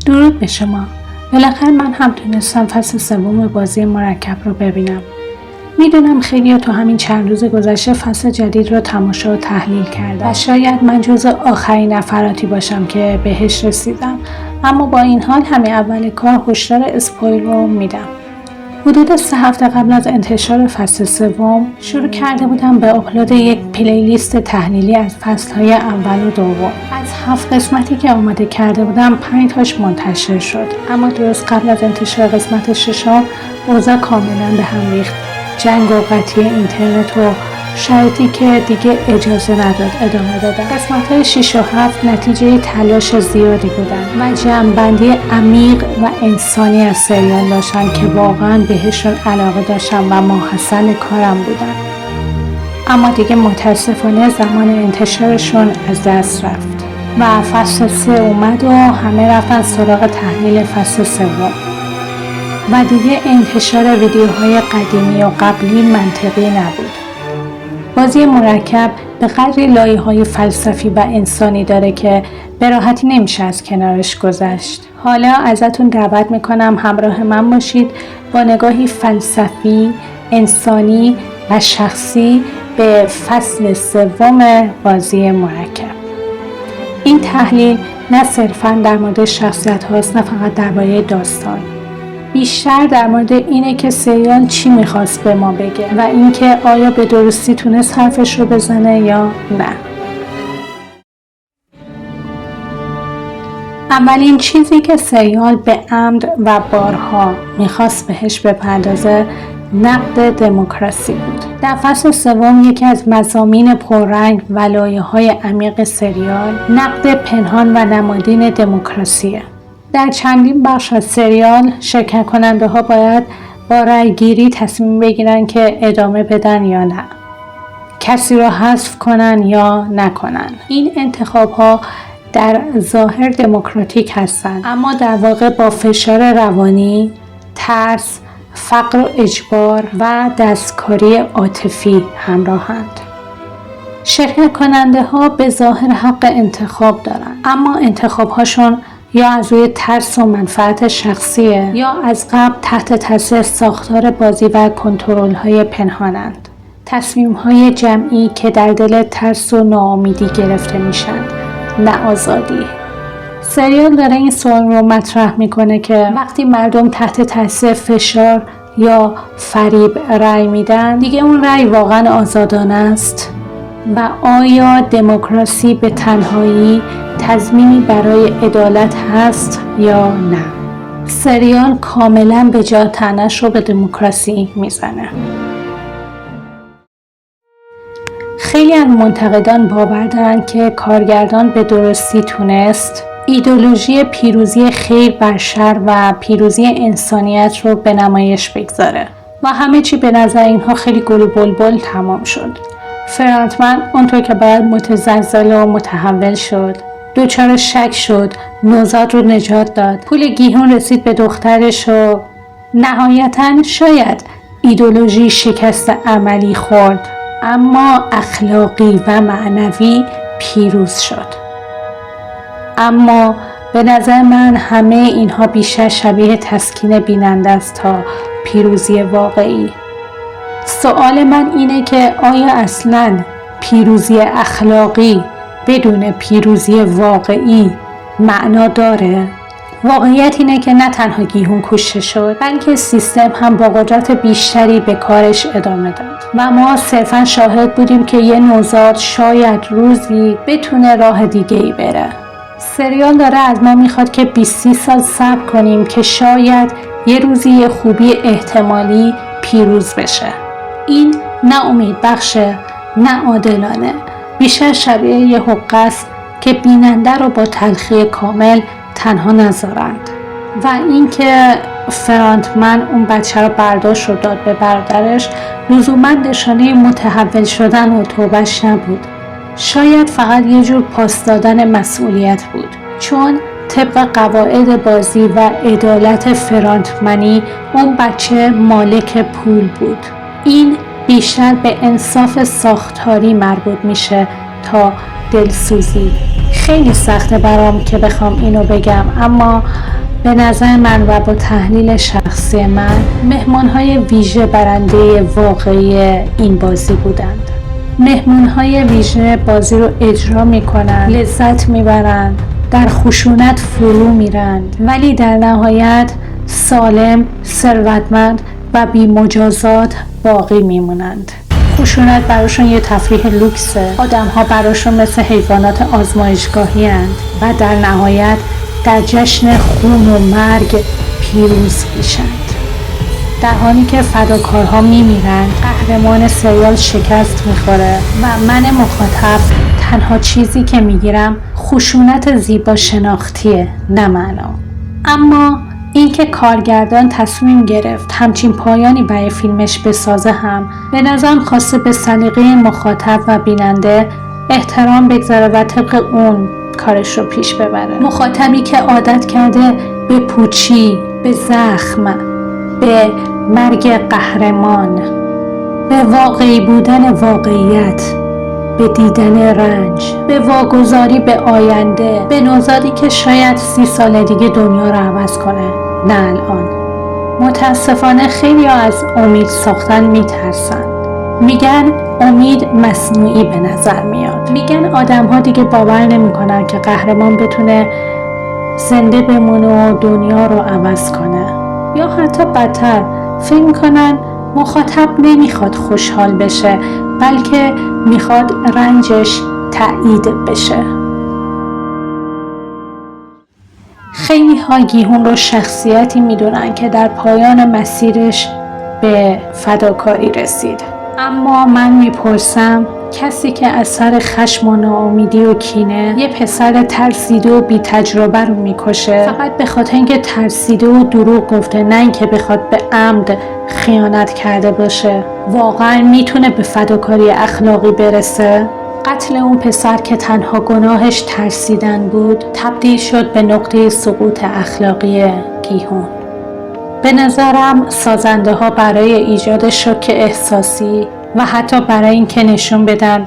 درود به شما. بالاخره من هم تونستم فصل سوم بازی مرکب رو ببینم. میدونم خیلی تو همین چند روز گذشته فصل جدید رو تماشا و تحلیل کردم و شاید من جز آخرین نفراتی باشم که بهش رسیدم، اما با این حال همین اول کار هشدار اسپویل رو میدم. حدود 3 هفته قبل از انتشار فصل سوم شروع کرده بودم به آپلود یک پلیلیست تحلیلی از فصل‌های اول و دوم. از 7 قسمتی که آماده کرده بودم 5 تاش منتشر شد، اما درست قبل از انتشار قسمت 6 اوضاع کاملا به هم ریخت. جنگ و قطعی اینترنت و شرایطی که دیگه اجازه نداد ادامه دادن. قسمت‌های 6 و 7 نتیجه تلاش زیادی بودن و جمع‌بندی عمیق و انسانی از سریال داشتن که واقعا بهشون علاقه داشتم و ماحصل کارم بودن. اما دیگه متاسفانه زمان انتشارشون از دست رفت و فصل 3 اومد و همه رفتن سراغ تحلیل فصل سوم. و دیگه انتشار ویدیوهای قدیمی و قبلی منطقی نبود. بازی مرکب به قدری لایه‌های فلسفی و انسانی داره که به راحتی نمیشه از کنارش گذشت. حالا ازتون دعوت میکنم همراه من باشید با نگاهی فلسفی، انسانی و شخصی به فصل سوم بازی مرکب. این تحلیل نه صرفاً در مورد شخصیت هاست، نه فقط درباره داستان. بیشتر در مورد اینه که سریال چی میخواست به ما بگه و اینکه آیا به درستی تونست حرفش رو بزنه یا نه. اولین چیزی که سریال به عمد و بارها میخواست بهش بپردازه نقد دموکراسی بود. در فصل سوم یکی از مضامین پررنگ و لایه‌های عمیق سریال نقد پنهان و نمادین دموکراسیه. در چندین بخش از سریال شرکت کننده ها باید با رأی گیری تصمیم بگیرن که ادامه بدن یا نه، کسی را حذف کنن یا نکنن. این انتخاب ها در ظاهر دموکراتیک هستند، اما در واقع با فشار روانی، ترس، فقر و اجبار و دستکاری عاطفی همراهند. شرکت کننده ها به ظاهر حق انتخاب دارن، اما انتخاب هاشون یا از روی ترس و منفعت شخصیه یا از قبل تحت تاثیر ساختار بازی و کنترل های پنهانند. تصمیم های جمعی که در دل ترس و ناامیدی گرفته میشن، نه آزادی. سریال داره این سوال رو مطرح میکنه که وقتی مردم تحت تاثیر فشار یا فریب رأی میدن، دیگه اون رأی واقعا آزادانه است؟ و آیا دموکراسی به تنهایی تضمینی برای عدالت هست یا نه؟ سریال کاملا به جا طعنه‌اش رو به دموکراسی میزنه. خیلی از منتقدان باور دارن که کارگردان به درستی تونست ایدئولوژی پیروزی خیر بر شر و پیروزی انسانیت رو به نمایش بگذاره و همه چی به نظر اینها خیلی گل و بلبل تمام شد. فرانتمن اونطور که باید متزلزل و متحول شد، دچار شک شد، نوزاد رو نجات داد، پول گیهون رسید به دخترش و نهایتاً شاید ایدئولوژی شکست عملی خورد، اما اخلاقی و معنوی پیروز شد. اما به نظر من همه اینها بیشتر شبیه تسکین بیننده است تا پیروزی واقعی. سوال من اینه که آیا اصلاً پیروزی اخلاقی بدون پیروزی واقعی معنا داره؟ واقعیت اینه که نه تنها گیهون کشته شد، بلکه سیستم هم با قدرت بیشتری به کارش ادامه داد و ما صرفاً شاهد بودیم که یه نوزاد شاید روزی بتونه راه دیگه‌ای بره. سریال داره از ما میخواد که 20 سال صبر کنیم که شاید یه روزی یه خوبی احتمالی پیروز بشه. این نه امید بخشه، نه عادلانه، بیشتر شبیه یه حقه است که بیننده رو با تلخی کامل تنها نذارند. و اینکه فرانتمن اون بچه رو برداشت و داد به برادرش لزوما نشانه متحول شدن و توبهش نبود. شاید فقط یه جور پاس دادن مسئولیت بود، چون طبق قواعد بازی و عدالت فرانتمنی اون بچه مالک پول بود. این بیشتر به انصاف ساختاری مربوط میشه تا دلسوزی. خیلی سخته برام که بخوام اینو بگم، اما به نظر من و با تحلیل شخصی من مهمانهای ویژه برنده واقعی این بازی بودند. مهمانهای ویژه بازی رو اجرا میکنن، لذت میبرند، در خشونت فرو میرند، ولی در نهایت سالم، ثروتمند و بی مجازات باقی میمونند. خشونت براشون یه تفریح لوکسه. آدم ها براشون مثل حیوانات آزمایشگاهی هستند و در نهایت در جشن خون و مرگ پیروز میشند. در حالی که فداکارها میمیرند، قهرمان سریال شکست میخوره و من مخاطب تنها چیزی که میگیرم خشونت زیبا شناختیه، نه معنا. اما اینکه کارگردان تصمیم گرفت همچین پایانی برای فیلمش بسازه هم به نظرم خواسته به سلیقه مخاطب و بیننده احترام بگذاره و طبق اون کارش رو پیش ببره. مخاطبی که عادت کرده به پوچی، به زخم، به مرگ قهرمان، به واقعی بودن واقعیت، به دیدن رنج، به واگذاری به آینده، به نوزادی که شاید 30 سال دیگه دنیا رو عوض کنه، نه الان. متاسفانه خیلی از امید ساختن میترسن. میگن امید مصنوعی به نظر میاد. میگن آدم ها دیگه باور نمیکنن که قهرمان بتونه زنده بمونه و دنیا رو عوض کنه. یا حتی بدتر فکر میکنن مخاطب نمیخواد خوشحال بشه، بلکه میخواد رنجش تایید بشه. خیلی ها گیهون رو شخصیتی میدونن که در پایان مسیرش به فداکاری رسید. اما من میپرسم کسی که از سر خشم و ناامیدی و کینه یه پسر ترسیده و بی تجربه رو میکشه فقط به خاطر اینکه ترسیده و دروغ گفته، نه اینکه بخواد به عمد خیانت کرده باشه، واقعا میتونه به فداکاری اخلاقی برسه؟ قتل اون پسر که تنها گناهش ترسیدن بود تبدیل شد به نقطه سقوط اخلاقی گیهون. به نظرم سازنده ها برای ایجاد شوک احساسی و حتی برای اینکه نشون بدن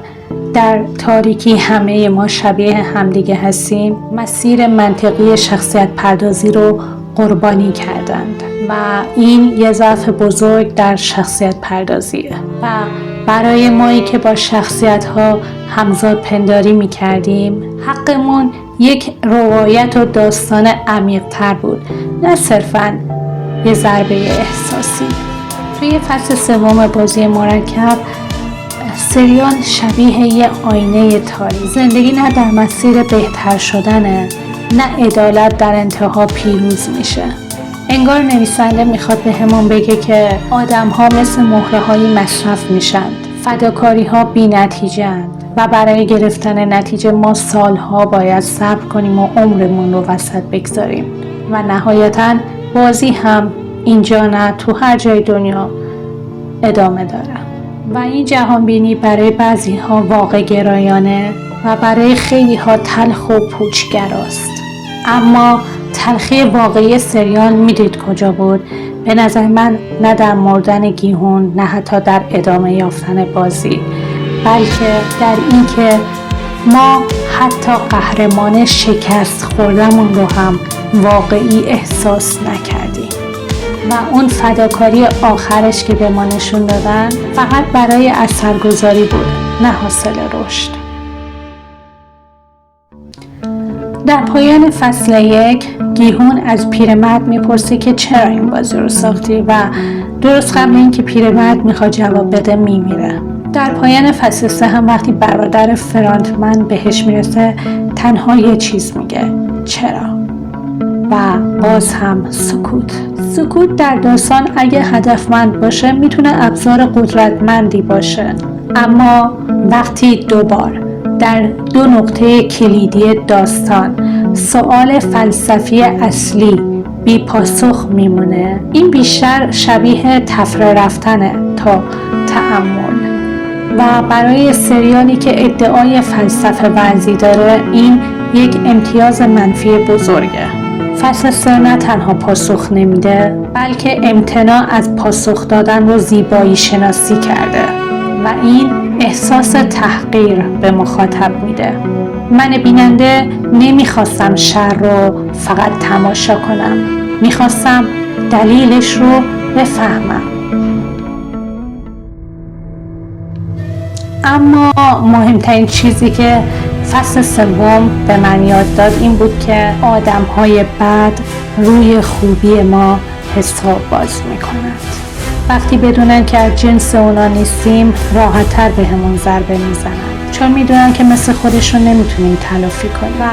در تاریکی همه ما شبیه همدیگه هستیم، مسیر منطقی شخصیت پردازی رو قربانی کردند و این یه ضعف بزرگ در شخصیت پردازیه. و برای مایی که با شخصیت ها همزاد پنداری می کردیم، حقمون یک روایت و داستان عمیق تر بود، نه صرفاً یه ضربه احساسی. توی فصل 3 بازی مرکب، سریال شبیه یه آینه تاریک. زندگی نه در مسیر بهتر شدنه، نه عدالت در انتها پیروز میشه. انگار نویسنده میخواد به همون بگه که آدم ها مثل مهره های مصرف میشن، فداکاری ها بی نتیجه اند و برای گرفتن نتیجه ما سالها باید صبر کنیم و عمرمون رو وسط بگذاریم و نهایتاً بازی هم اینجا نه تو هر جای دنیا ادامه داره. و این جهانبینی برای بعضی ها واقع گرایانه و برای خیلی ها تلخ و پوچگراست. اما تلخی واقعی سریال میدید کجا بود؟ به نظر من نه در مردن گیهون، نه حتی در ادامه یافتن بازی، بلکه در این که ما حتی قهرمان شکست خوردمون رو هم واقعی احساس نکردیم و اون فداکاری آخرش که به ما نشون دادن فقط برای اثرگذاری بود، نه حاصل رشد. در پایان فصل 1 گیهون از پیرمرد میپرسه که چرا این بازی رو ساختی و درست قبل اینکه پیرمرد میخواد جواب بده میمیره. در پایان فصل 3 هم وقتی برادر فرانتمن بهش میرسه تنها یه چیز میگه: چرا؟ و باز هم سکوت. سکوت در داستان اگه هدفمند باشه میتونه ابزار قدرتمندی باشه، اما وقتی دوبار در 2 نقطه کلیدی داستان سوال فلسفی اصلی بی پاسخ میمونه، این بیشتر شبیه تفره رفتنه تا تأمل. و برای سریالی که ادعای فلسفه ورزی داره این یک امتیاز منفی بزرگه. فصل 3 نه تنها پاسخ نمیده، بلکه امتناع از پاسخ دادن رو زیبایی شناسی کرده و این احساس تحقیر به مخاطب میده. من بیننده نمیخواستم شر رو فقط تماشا کنم، میخواستم دلیلش رو بفهمم. اما مهمترین چیزی که فصل سوم به من یاد داد این بود که آدم‌های بد روی خوبی ما حساب باز میکنند. وقتی بدونن که از جنس اونا نیستیم راحت‌تر به همون ضربه میزنن، چون میدونن که مثل خودشون نمیتونیم تلافی کنیم. و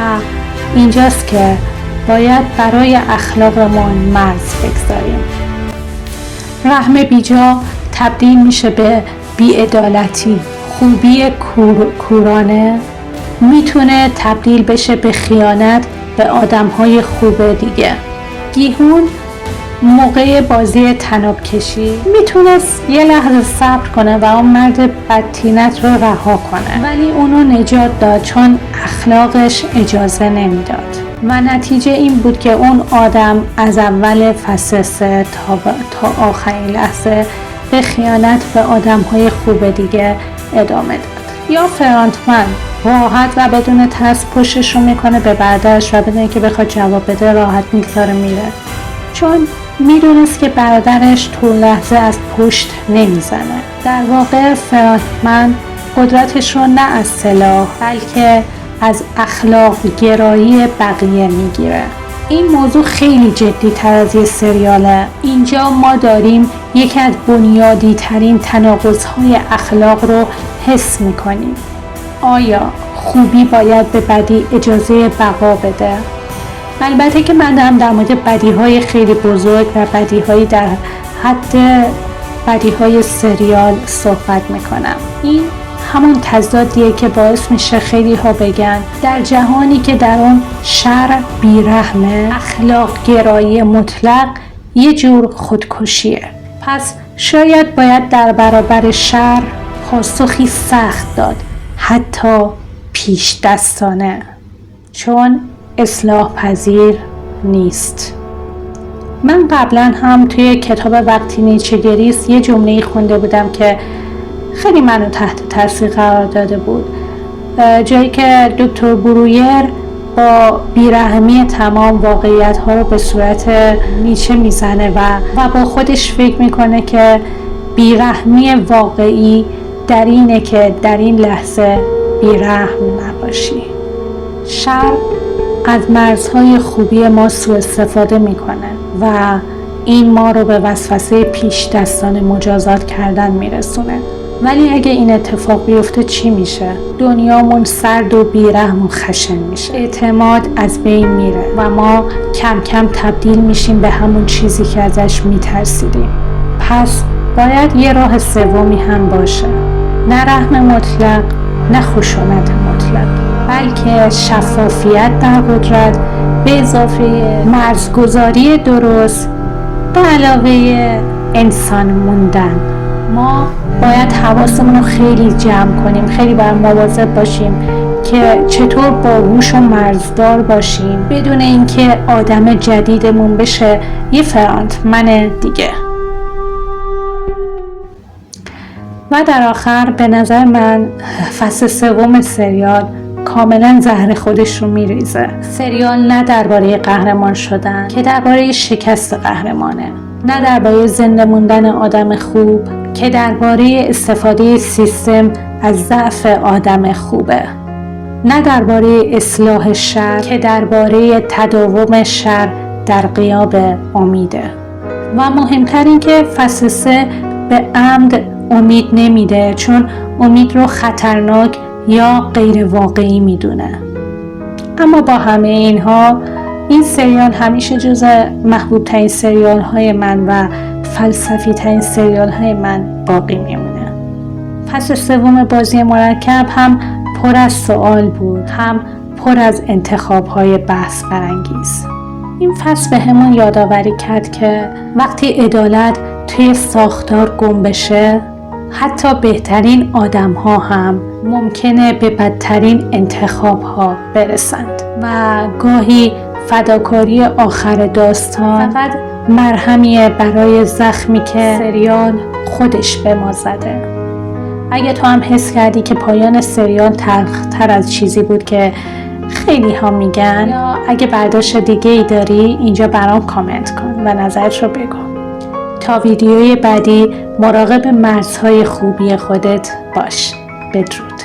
اینجاست که باید برای اخلاقمون مرز بگذاریم. رحم بیجا تبدیل میشه به بی‌عدالتی. خوبی کورانه میتونه تبدیل بشه به خیانت به آدم‌های خوب دیگه. گیهون موقع بازی طناب کشی میتونست یه لحظه صبر کنه و اون مرد بدتینت رو رها کنه، ولی اونو نجات داد چون اخلاقش اجازه نمیداد. و نتیجه این بود که اون آدم از اول فصل 3 تا آخرین لحظه به خیانت به آدم‌های خوب دیگه ادامه داد. یا فرانتمن راحت و بدون ترس پشتش رو میکنه به برادرش و بدون که بخواد جواب بده راحت میگذاره میره، چون میدونست که برادرش طول لحظه از پشت نمیزنه. در واقع فرانتمن قدرتش رو نه از سلاح بلکه از اخلاق گرایی بقیه میگیره. این موضوع خیلی جدی تر از یه سریاله. اینجا ما داریم یکی از بنیادی ترین تناقض‌های اخلاق رو حس میکنیم. آیا خوبی باید به بدی اجازه بقا بده؟ البته که من دارم در مورد بدیهای خیلی بزرگ و بدیهایی در حد بدیهای سریال صحبت میکنم. این همون تضادیه که باعث میشه خیلی ها بگن در جهانی که در اون شر بیرحمه، اخلاق گرایی مطلق یه جور خودکشیه. پس شاید باید در برابر شر پاسخی سخت داد، حتی پیش دستانه، چون اصلاح پذیر نیست. من قبلا هم توی کتاب وقتی نیچه گریست یه جمله‌ای خونده بودم که خیلی منو تحت تاثیر قرار داده بود، جایی که دکتر برویر با بیرحمی تمام واقعیت ها رو به صورت نیچه میزنه و با خودش فکر میکنه که بیرحمی واقعی در اینه که در این لحظه بیرحم نباشی. شر از مرزهای خوبی ما سوء استفاده میکنه و این ما رو به وسوسه پیش دستان مجازات کردن میرسونه. ولی اگه این اتفاق بیفته چی میشه؟ دنیامون سرد و بیرحم و خشن میشه. اعتماد از بین میره و ما کم کم تبدیل میشیم به همون چیزی که ازش میترسیدیم. پس باید یه راه سومی هم باشه. نه رحم مطلق، نه خشونت مطلق، بلکه شفافیت در قدرت به اضافه مرزگذاری درست به علاوه انسان موندن. ما باید حواسمون رو خیلی جمع کنیم، خیلی باید مواظب باشیم که چطور باهوش و مرزدار باشیم بدون اینکه آدم جدیدمون بشه یه فرانتمن دیگه. و در آخر به نظر من فصل سوم سریال کاملا زهر خودش رو میریزه. سریال نه درباره قهرمان شدن که درباره شکست قهرمانه، نه درباره زنده موندن آدم خوب که درباره استفاده سیستم از ضعف آدم خوبه، نه درباره اصلاح شر که درباره تداوم شر در غیاب امیده. و مهمتر این که فصل 3 به عمد امید نمیده، چون امید رو خطرناک یا غیر واقعی میدونه. اما با همه اینها این سریال همیشه جز محبوب ترین سریال های من و فلسفی ترین سریال های من باقی میمونه. فصل سوم بازی مرکب هم پر از سوال بود، هم پر از انتخاب های بحث برانگیز. این فصل به همون یادآوری کرد که وقتی عدالت توی ساختار گم بشه، حتی بهترین آدم ها هم ممکنه به بدترین انتخاب ها برسند و گاهی فداکاری آخر داستان فقط مرهمیه برای زخمی که سریال خودش به ما زده. اگه تو هم حس کردی که پایان سریال تلخ‌تر از چیزی بود که خیلی ها میگن، یا اگه برداشت دیگه ای داری، اینجا برام کامنت کن و نظرت رو بگو. تا ویدیوی بعدی مراقب مرزهای خوبی خودت باش. بدرود.